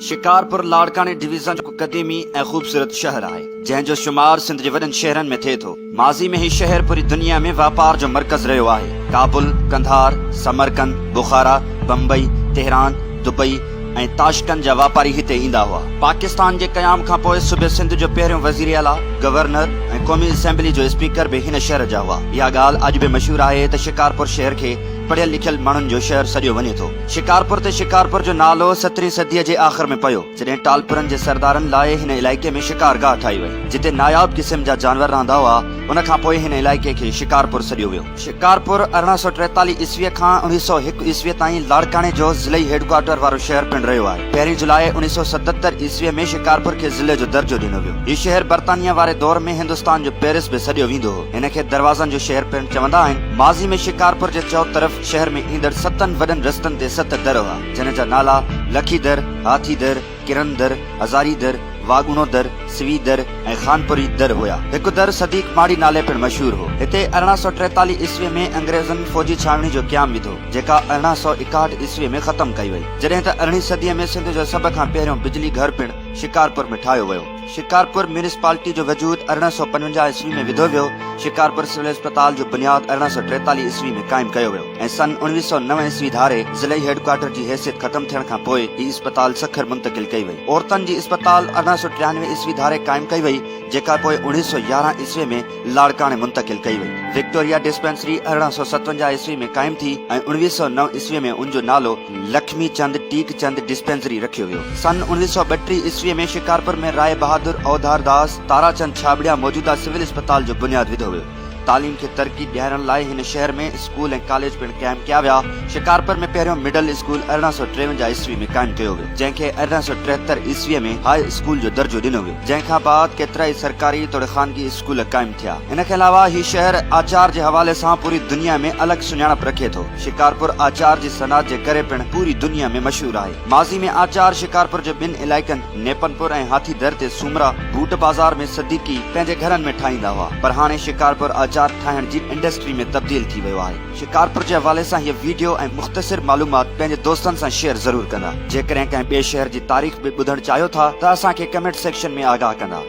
शिकारपुर लाड़काने division जो कदीमी ऐं खूबसूरत शहर है, जंहिंजो शुमार सिंध जे वॾनि शहरनि में थिए थो। माज़ी में ही शहर पूरी दुनिया में वापार जो मर्कज़ रहियो आहे। काबुल, कंधार, समरकंद, बुखारा, बम्बई, तेहरान, दुबई ऐं ताशकंद जा वापारी हिते ईंदा हुआ। पाकिस्तान जे क़याम खां पोइ सूबे सिंध जो पहिरियों वज़ीर आला, गवर्नर ऐं क़ौमी असेंबली जो स्पीकर भी हिन शहर जा हुआ। इहा ॻाल्हि अॼु बि मशहूर आहे त शिकारपुर शहर खे पढ़ियल लिखियल माण्हुनि जो शहर सॾियो वञे थो। शिकारपुर जो नालो 17वीं सदीअ जे आख़िर में पियो, जॾहिं टालपुरनि जे सरदारनि लाइ हिन इलाइक़े में शिकारगाह ठाही वई, जिते नायाब क़िस्म जा जानवर रहंदा हुआ। उन खां पोइ हिन इलाइक़े खे शिकारपुर सॾियो वियो। शिकारपुर 1843 ईस्वीअ खां 1901 ईस्वीअ ताईं लाड़काने जो ज़िलई हेडक्वार्टर वारो शहर पिणु रहियो आहे। 1 जुलाई 1977 ईस्वीअ में शिकारपुर खे ज़िले जो दर्जो ॾिनो वियो। हीउ शहर बर्तानिया वारे दौर में हिंदुस्तान जो पेरिस बि सॾियो वेंदो हो। हिन खे दरवाज़नि जो शहर पिणु चवंदा आहिनि। माज़ी में शिकारपुर जे चौ तरफ़ शहर में ईंदड़ 7 वॾनि रस्तनि ते 7 दर हुआ, जिन जा नाला लखी दर, हाथी दर, किरन दर, हज़ारी दर, वागुणो दर, सिवी दर ऐं खानपुरी दर हुया। हिकु दर सदीक माड़ी नाले पिणु मशहूर हो। हिते 1843 ईस्वीअ में अंग्रेज़नि फौजी छावनी जो क़याम विधो, जेका 1861 ईस्वीअ में ख़त्म कई वई। जॾहिं त 18वीं सदीअ में सिंध जो सभ खां पहिरियों बिजली घर पिणु शिकारपुर में ठाहियो वियो। शिकारपुर म्यूनिसिपालिटी जो वजूद 1855 ईस्वी में विधो वियो। शिकारपुर सिविल अस्पताल जो बुनियाद 1843 ईस्वी में कायम कयो वियो ऐं सन 1909 ईस्वी धारे ज़िलई हेडक्वार्टर जी हैसियत ख़त्म थियण खां पोइ ही अस्पताल सखर मुंतकिल कई वई। औरतनि जी अस्पताल 1893 ईस्वी धारे कायम कई वई, जेका पोइ 1911 ईस्वी में लाड़काने मुंतकिल कई वई। विक्टोरिया डिस्पेंसरी 1857 ईस्वी में कायम थी ऐं 1909 ईस्वी में उनजो नालो लक्ष्मी चंद टीक चंद डिस्पेंसरी रखियो वियो। सन 1932 ईस्वी में शिकारपुर में राय बहादुर औधार दास ताराचंद छाबड़िया मौजूदा सिविल अस्पताल जो बुनियाद विधो वियो। तालीम खे तरक्की ॾियारण लाइ हिन शहर में स्कूल ऐं कॉलेज पिणु क़ाइम कया विया। शिकारपुर में पहिरियों मिडल स्कूल 1853 ईस्वी में कायम कयो वियो, जंहिंखे 1873 ईस्वीअ में हाई स्कूल जो दर्जो ॾिनो वियो, जंहिंखां बाद केतिरा ई सरकारी तोड़े ख़ानगी स्कूल क़ाइम थिया। हिन खां अलावा ही शहर आचार जे हवाले सां पूरी दुनिया में अलॻि सुञाणप रखे थो। शिकारपुर आचार जी सनात जे करे पिणु पूरी दुनिया में मशहूर आहे। माज़ी में आचार शिकारपुर जे ॿिनि इलाइक़नि नेपनपुर ऐं हाथी दर ते सूमरा बूट बाज़ार में सदीकी पंहिंजे घरनि में ठाहींदा हुआ, पर हाणे शिकारपुर आचार ठाहिण जी इंडस्ट्री में तब्दील थी वियो आहे। शिकारपुर जे हवाले सां हीअ वीडियो ऐं मुख़्तसिर मालूमात पंहिंजे दोस्तनि सां शेयर ज़रूर कंदा। जेकॾहिं कंहिं ॿिए शहर जी तारीख़ बि ॿुधणु चाहियो था त असांखे कमेंट सेक्शन में आगाह कंदा।